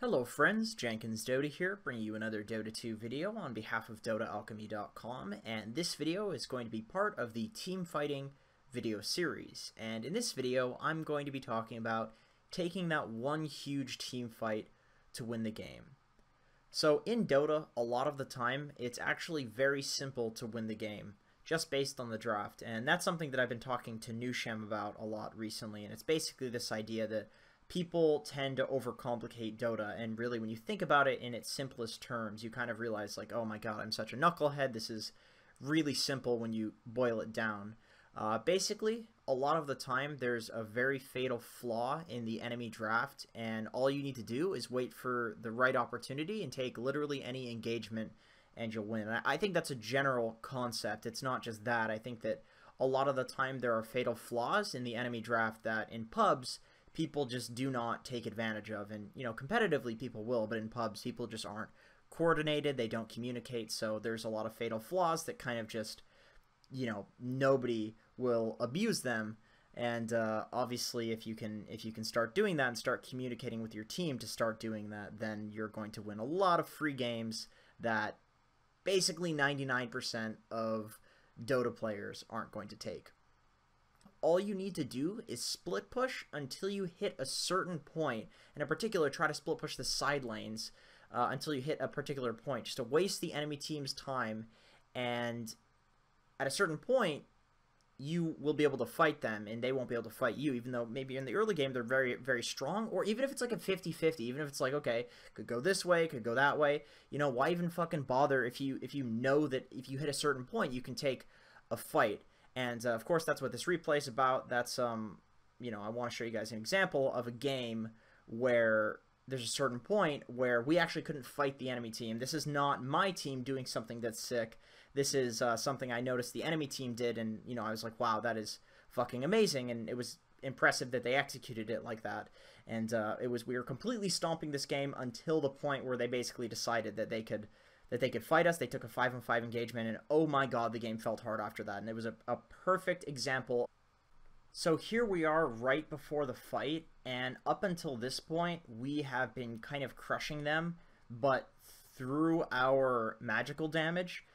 Hello friends, Jenkins Dota here, bringing you another Dota 2 video on behalf of DotaAlchemy.com, and this video is going to be part of the Teamfighting video series. And in this video, I'm going to be talking about taking that one huge team fight to win the game. So in Dota, a lot of the time, it's actually very simple to win the game, just based on the draft, and that's something that I've been talking to Nushem about a lot recently, and it's basically this idea that people tend to overcomplicate Dota, and really when you think about it in its simplest terms, you kind of realize like, oh my god, I'm such a knucklehead, this is really simple when you boil it down. Basically, a lot of the time there's a very fatal flaw in the enemy draft, and all you need to do is wait for the right opportunity and take literally any engagement and you'll win. And I think that's a general concept. It's not just that. I think that a lot of the time there are fatal flaws in the enemy draft that in pubs people just do not take advantage of, and you know, competitively people will, but in pubs people just aren't coordinated, they don't communicate, so there's a lot of fatal flaws that kind of just, you know, nobody will abuse them. And obviously if you can start doing that and start communicating with your team to start doing that, then you're going to win a lot of free games that basically 99% of Dota players aren't going to take. All you need to do is split push until you hit a certain point, and in particular try to split push the side lanes until you hit a particular point, just to waste the enemy team's time, and at a certain point you will be able to fight them and they won't be able to fight you, even though maybe in the early game they're very, very strong, or even if it's like a 50-50, even if it's like, okay, could go this way, could go that way, you know, why even fucking bother if you know that if you hit a certain point you can take a fight. And of course that's what this replay is about. That's you know, I want to show you guys an example of a game where there's a certain point where we actually couldn't fight the enemy team. This is not my team doing something that's sick. This is something I noticed the enemy team did, and you know, I was like, wow, that is fucking amazing, and it was impressive that they executed it like that. And we were completely stomping this game until the point where they basically decided that they could fight us. They took a 5-on-5 engagement, and oh my god, the game felt hard after that, and it was a perfect example. So here we are right before the fight, and up until this point we have been kind of crushing them, but through our magical damage.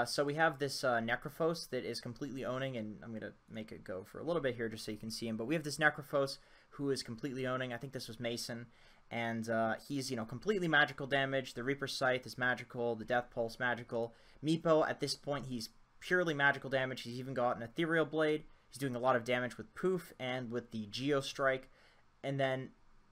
So we have this Necrophos that is completely owning, and I'm going to make it go for a little bit here just so you can see him, but we have this Necrophos who is completely owning. I think this was Mason, and he's, you know, completely magical damage. The Reaper Scythe is magical, the Death Pulse magical. Meepo at this point, he's purely magical damage. He's even got an Ethereal Blade. He's doing a lot of damage with Poof and with the Geo Strike. And then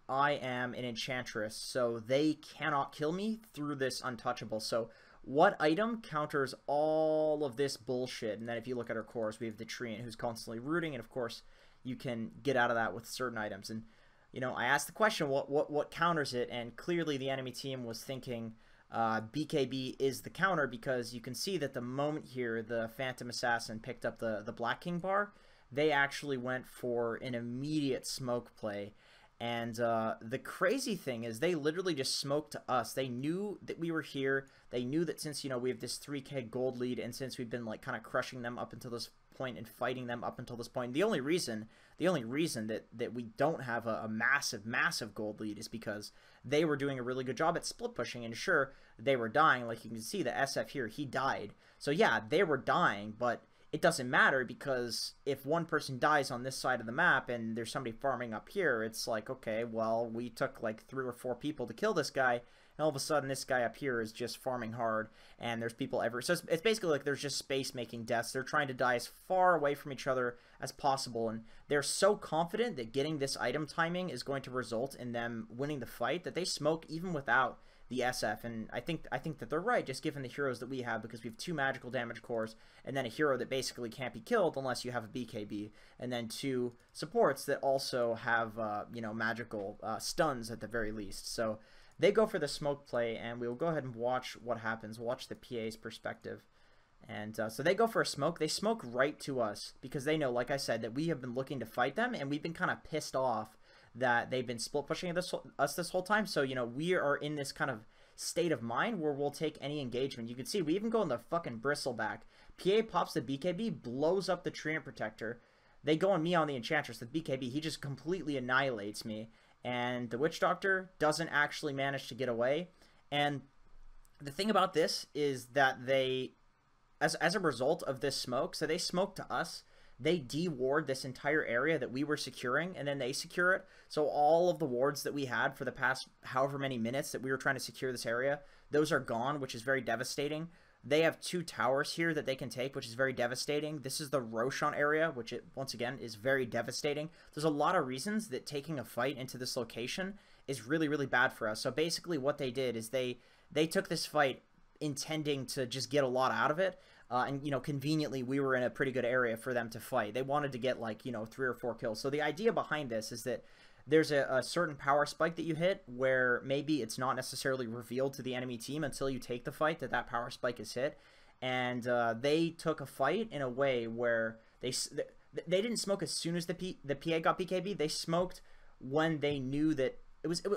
I am an Enchantress, so they cannot kill me through this Untouchable. So what item counters all of this bullshit? And then if you look at our cores, we have the Treant who's constantly rooting, and of course you can get out of that with certain items. And you know, I asked the question, what counters it? And clearly the enemy team was thinking BKB is the counter, because you can see that the moment here the Phantom Assassin picked up the Black King bar, they actually went for an immediate smoke play. And the crazy thing is they literally just smoked to us. They knew that we were here. They knew that since, you know, we have this 3k gold lead, and since we've been like kind of crushing them up until this point and fighting them up until this point, the only reason that we don't have a massive gold lead is because they were doing a really good job at split pushing. And sure, they were dying, like you can see the SF here, he died. So yeah, they were dying, but it doesn't matter, because if one person dies on this side of the map and there's somebody farming up here, it's like, okay, well, we took like 3 or 4 people to kill this guy, and all of a sudden this guy up here is just farming hard, and there's people ever. So it's basically like there's just space making deaths. They're trying to die as far away from each other as possible, and they're so confident that getting this item timing is going to result in them winning the fight that they smoke even without the SF. And I think that they're right, just given the heroes that we have, because we have 2 magical damage cores and then a hero that basically can't be killed unless you have a BKB, and then 2 supports that also have you know, magical stuns at the very least. So they go for the smoke play, and we'll go ahead and watch what happens. Watch the PA's perspective. And so they go for a smoke. They smoke right to us because they know, like I said, that we have been looking to fight them, and we've been kind of pissed off that they've been split pushing us this whole time. So, you know, we are in this kind of state of mind where we'll take any engagement. You can see we even go in the fucking bristleback. PA pops the BKB, blows up the Treant Protector. They go on me on the Enchantress, the BKB. He just completely annihilates me. and the Witch Doctor doesn't actually manage to get away. And the thing about this is that they, as a result of this smoke, so they smoked to us, they de-ward this entire area that we were securing, and then they secure it. So all of the wards that we had for the past however many minutes that we were trying to secure this area, those are gone, which is very devastating. They have 2 towers here that they can take, which is very devastating. This is the Roshan area, which once again is very devastating. There's a lot of reasons that taking a fight into this location is really, really bad for us. So basically what they did is they took this fight intending to just get a lot out of it. And, you know, conveniently, we were in a pretty good area for them to fight. They wanted to get, like, you know, 3 or 4 kills. So the idea behind this is that there's a certain power spike that you hit where maybe it's not necessarily revealed to the enemy team until you take the fight that power spike is hit. And they took a fight in a way where they didn't smoke as soon as the PA got BKB. They smoked when they knew that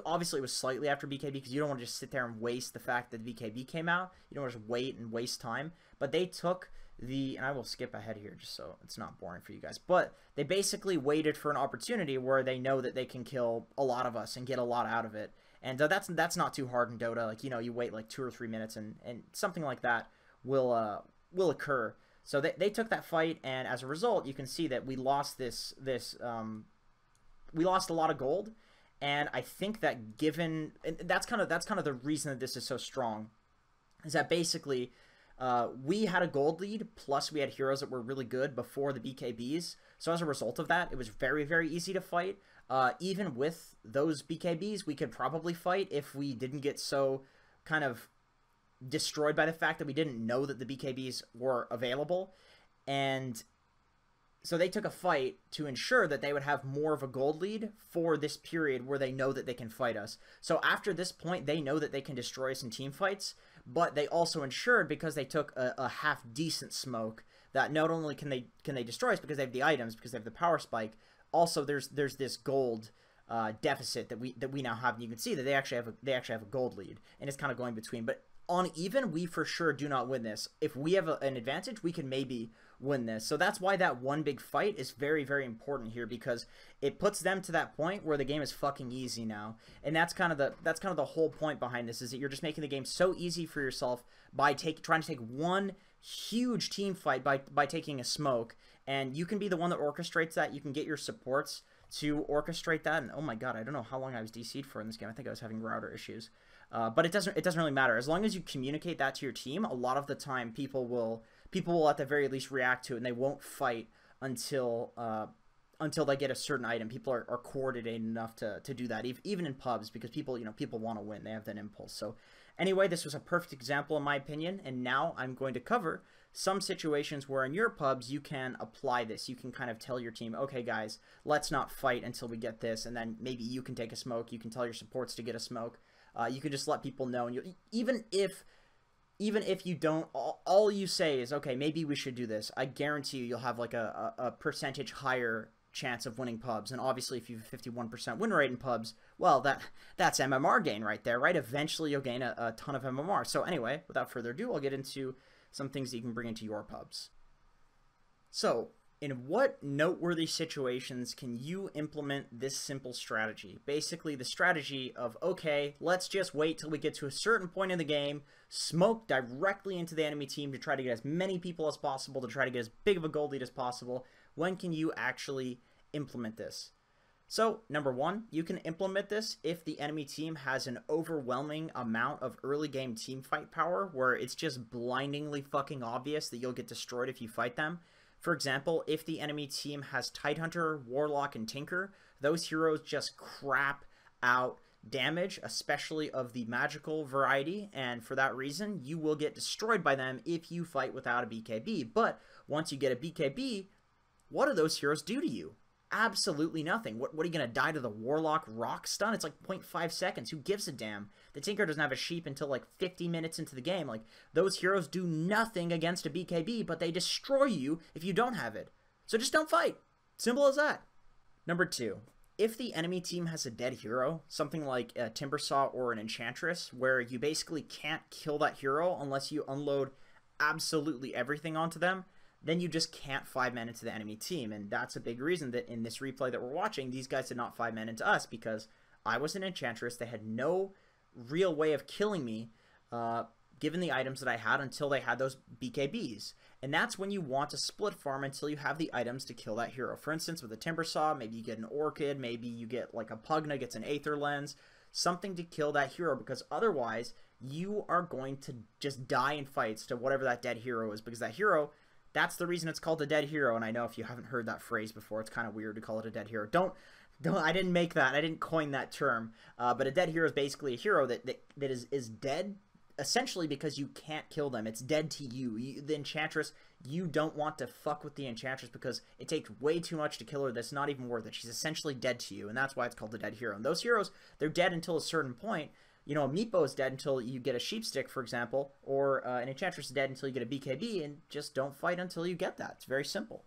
obviously it was slightly after BKB, because you don't want to just sit there and waste the fact that BKB came out. You don't want to just wait and waste time. But they took and I will skip ahead here just so it's not boring for you guys, but they basically waited for an opportunity where they know that they can kill a lot of us and get a lot out of it. And that's not too hard in Dota. Like, you know, you wait like 2 or 3 minutes and something like that will occur. So they took that fight, and as a result, you can see that we lost we lost a lot of gold. And I think that and that's kind of the reason that this is so strong, is that basically we had a gold lead, plus we had heroes that were really good before the BKBs. So as a result of that, it was very, very easy to fight. Even with those BKBs, we could probably fight if we didn't get so kind of destroyed by the fact that we didn't know that the BKBs were available. And so they took a fight to ensure that they would have more of a gold lead for this period where they know that they can fight us. So after this point, they know that they can destroy us in team fights, but they also ensured, because they took a half-decent smoke, that not only can they destroy us because they have the items, because they have the power spike, also there's this gold deficit that we now have, and you can see that they actually have a gold lead, and it's kind of going between. But on even, we for sure do not win this. If we have an advantage, we can maybe win this. So that's why that one big fight is very, very important here, because it puts them to that point where the game is fucking easy now. And that's kind of the whole point behind this, is that you're just making the game so easy for yourself by trying to take one huge team fight by taking a smoke. And you can be the one that orchestrates that. You can get your supports to orchestrate that. And oh my god, I don't know how long I was DC'd for in this game. I think I was having router issues. But it doesn't really matter. As long as you communicate that to your team, a lot of the time people will at the very least react to it, and they won't fight until they get a certain item. People are coordinated enough to do that, even in pubs, because people want to win. They have that impulse. So anyway, this was a perfect example in my opinion, and now I'm going to cover some situations where in your pubs you can apply this. You can kind of tell your team, okay guys, let's not fight until we get this, and then maybe you can take a smoke. You can tell your supports to get a smoke. You can just let people know, and even if you don't, all you say is, okay, maybe we should do this, I guarantee you'll have like a percentage higher chance of winning pubs. And obviously if you have a 51% win rate in pubs, well, that's MMR gain right there, right? Eventually you'll gain a ton of MMR. So anyway, without further ado, I'll get into some things that you can bring into your pubs. So, in what noteworthy situations can you implement this simple strategy? Basically, the strategy of, okay, let's just wait till we get to a certain point in the game, smoke directly into the enemy team to try to get as many people as possible, to try to get as big of a gold lead as possible. When can you actually implement this? So, number one, you can implement this if the enemy team has an overwhelming amount of early game team fight power, where it's just blindingly fucking obvious that you'll get destroyed if you fight them. For example, if the enemy team has Tidehunter, Warlock, and Tinker, those heroes just crap out damage, especially of the magical variety, and for that reason, you will get destroyed by them if you fight without a BKB. But once you get a BKB, what do those heroes do to you? Absolutely nothing. What are you going to die to the Warlock rock stun? It's like 0.5 seconds. Who gives a damn? The Tinker doesn't have a sheep until like 50 minutes into the game. Like, those heroes do nothing against a BKB, but they destroy you if you don't have it. So just don't fight. Simple as that. Number two, if the enemy team has a dead hero, something like a Timbersaw or an Enchantress, where you basically can't kill that hero unless you unload absolutely everything onto them, then you just can't 5-man into the enemy team. And that's a big reason that in this replay that we're watching, these guys did not 5-man into us, because I was an enchantress. They had no real way of killing me, given the items that I had until they had those BKBs. And that's when you want to split farm until you have the items to kill that hero. For instance, with a Timber Saw, maybe you get an Orchid, maybe you get like a Pugna gets an Aether Lens, something to kill that hero, because otherwise you are going to just die in fights to whatever that dead hero is, because that hero, that's the reason it's called a dead hero. And I know if you haven't heard that phrase before, it's kind of weird to call it a dead hero. Don't, I didn't make that. I didn't coin that term. But a dead hero is basically a hero that is dead essentially because you can't kill them. It's dead to you. The Enchantress, you don't want to fuck with the Enchantress because it takes way too much to kill her. That's not even worth it. She's essentially dead to you, and that's why it's called a dead hero. And those heroes, they're dead until a certain point. You know, a Meatbow is dead until you get a Sheep Stick, for example, or an Enchantress is dead until you get a BKB, and just don't fight until you get that. It's very simple.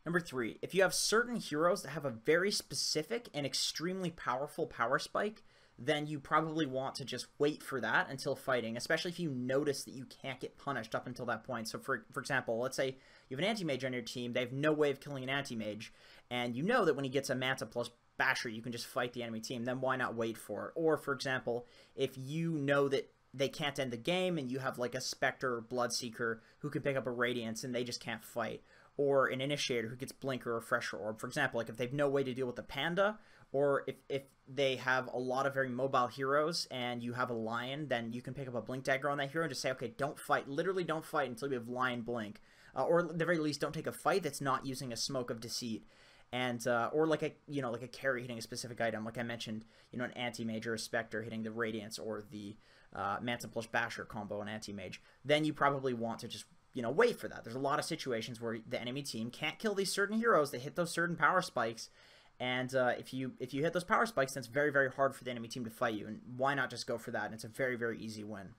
Number 3, if you have certain heroes that have a very specific and extremely powerful power spike, then you probably want to just wait for that until fighting, especially if you notice that you can't get punished up until that point. So for example, let's say you have an anti-mage on your team, they have no way of killing an anti-mage, and you know that when he gets a Manta plus Basher, you can just fight the enemy team, then why not wait for it? Or for example, if you know that they can't end the game and you have like a Spectre or Bloodseeker who can pick up a Radiance and they just can't fight, or an Initiator who gets Blink or Refresher Orb. For example, like if they have no way to deal with the Panda, or if they have a lot of very mobile heroes and you have a Lion, then you can pick up a Blink Dagger on that hero and just say, okay, don't fight. Literally don't fight until you have Lion Blink. Or at the very least, don't take a fight that's not using a Smoke of Deceit. And, or like a, you know, like a carry hitting a specific item. Like I mentioned, you know, an Anti-Mage or a Spectre hitting the Radiance or the Manta plus Basher combo on Anti-Mage. Then you probably want to just, you know, wait for that. There's a lot of situations where the enemy team can't kill these certain heroes. They hit those certain power spikes. And if you hit those power spikes, then it's very, very hard for the enemy team to fight you. And why not just go for that? And it's a very, very easy win.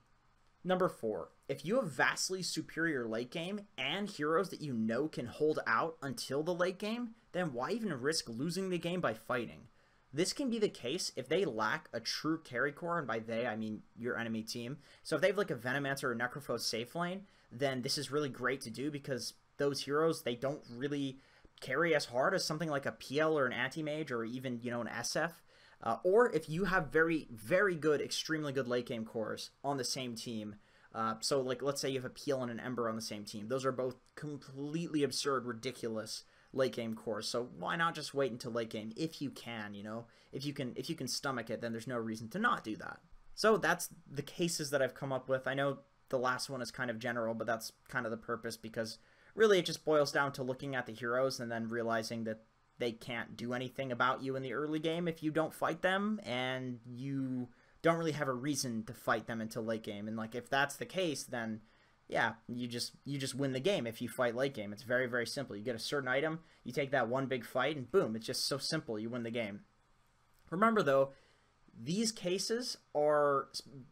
Number 4, if you have vastly superior late game and heroes that you know can hold out until the late game, then why even risk losing the game by fighting? This can be the case if they lack a true carry core, and by they, I mean your enemy team. So if they have like a Venomancer or a Necrophos safe lane, then this is really great to do because those heroes, they don't really carry as hard as something like a PL or an Anti-Mage or even, you know, an SF. Or if you have very, very good, extremely good late game cores on the same team. So like, let's say you have a PL and an Ember on the same team. Those are both completely absurd, ridiculous late game cores. So why not just wait until late game if you can, you know? If you can stomach it, then there's no reason to not do that. So that's the cases that I've come up with. I know the last one is kind of general, but that's kind of the purpose because really it just boils down to looking at the heroes and then realizing that they can't do anything about you in the early game if you don't fight them, and you don't really have a reason to fight them until late game. And like if that's the case, then yeah, you just win the game if you fight late game. It's very, very simple. You get a certain item, you take that one big fight, and boom, it's just so simple. You win the game. Remember though, these cases are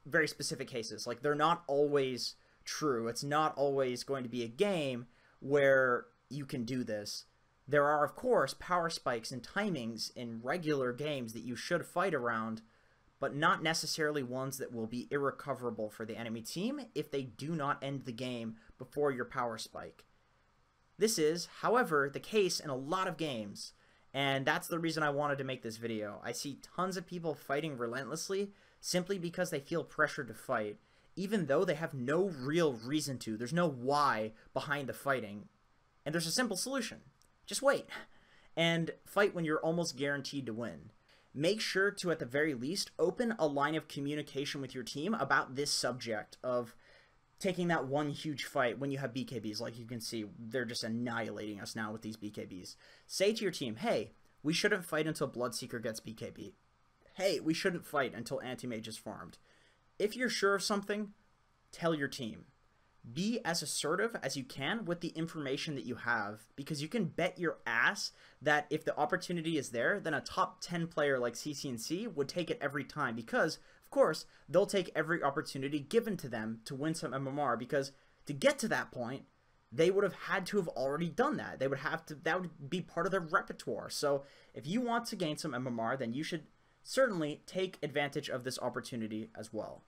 very specific cases. Like they're not always true. It's not always going to be a game where you can do this. There are, of course, power spikes and timings in regular games that you should fight around, but not necessarily ones that will be irrecoverable for the enemy team if they do not end the game before your power spike. This is, however, the case in a lot of games, and that's the reason I wanted to make this video. I see tons of people fighting relentlessly simply because they feel pressured to fight, even though they have no real reason to. There's no why behind the fighting, and there's a simple solution. Just wait, and fight when you're almost guaranteed to win. Make sure to, at the very least, open a line of communication with your team about this subject of taking that one huge fight when you have BKBs. Like you can see, they're just annihilating us now with these BKBs. Say to your team, hey, we shouldn't fight until Bloodseeker gets BKB. Hey, we shouldn't fight until Anti-Mage is farmed. If you're sure of something, tell your team. Be as assertive as you can with the information that you have, because you can bet your ass that if the opportunity is there, then a top 10 player like CCNC would take it every time, because, of course, they'll take every opportunity given to them to win some MMR, because to get to that point, they would have had to have already done that. They would have to, that would be part of their repertoire. So if you want to gain some MMR, then you should certainly take advantage of this opportunity as well.